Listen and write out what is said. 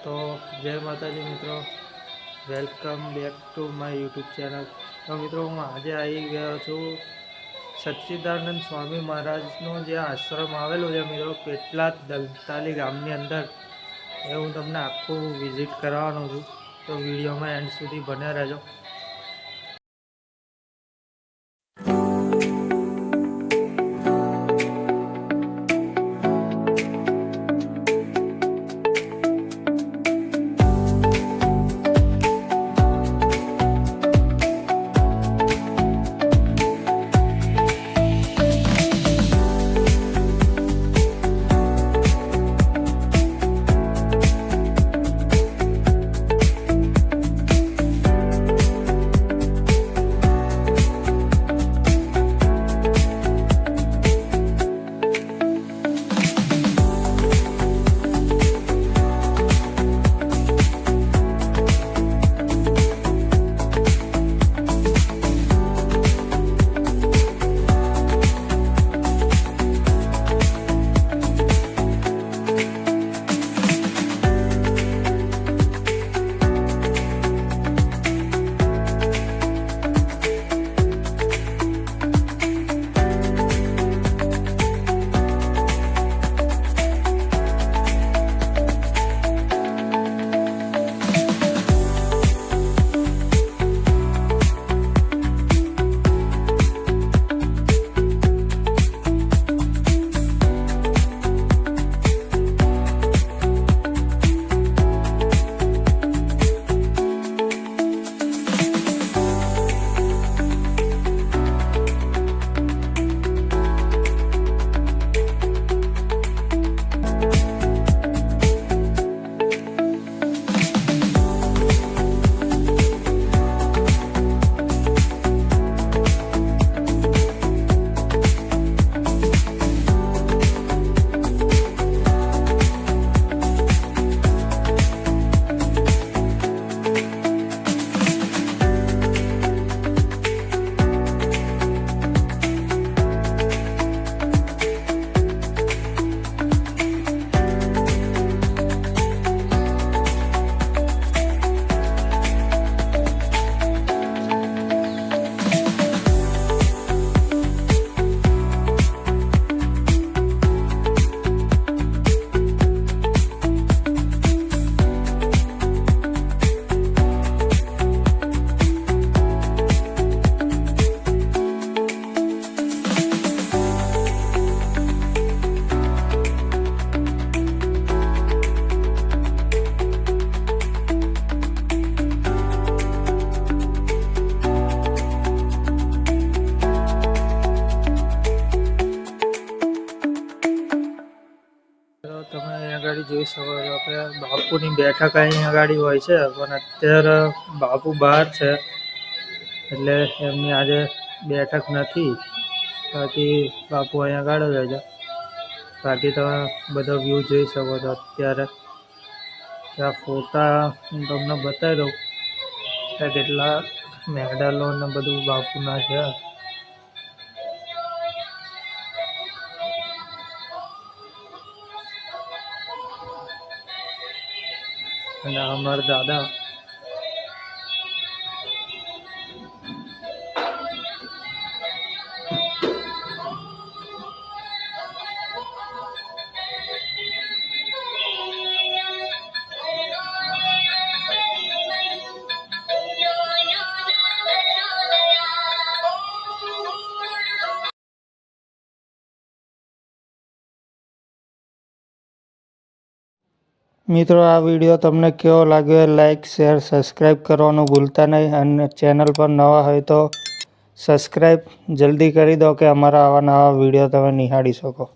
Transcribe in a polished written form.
તો જય માતાજી મિત્રો, welcome back to my YouTube channel. તો મિત્રો હું આજે આવી ગયો છું સચ્ચિદાનંદ સ્વામી મહારાજનો જે આશ્રમ આવેલો છે મિત્રો પેટલાદ દલતાલી ગામની અંદર, એ હું તમને આખું વિઝિટ કરાવવાનો છું। તો વિડીયોમાં એન્ડ સુધી બન્યા રહેજો। તમે અહીંયા આગળ જોઈ શકો છો કે બાપુની બેઠક અહીંયા આગળ હોય છે, પણ અત્યારે બાપુ બહાર છે એટલે એમની આજે બેઠક નથી। બાકી બાપુ અહીંયા આગળ જ છે। બાકી તમે બધો વ્યૂ જોઈ શકો છો। અત્યારે ત્યાં ફોટા હું તમને બતાવી દઉં કે કેટલા મેડલો ને બધું બાપુના છે। અને અમારા દાદા મિત્રો આ વિડીયો તમને કેવો લાગ્યો લાઈક શેર સબસ્ક્રાઈબ કરવાનું ભૂલતા નહીં, અને ચેનલ પર નવા હોય તો સબસ્ક્રાઈબ જલ્દી કરી દો કે અમારા આવા નવા વિડીયો તમે નિહાળી શકો।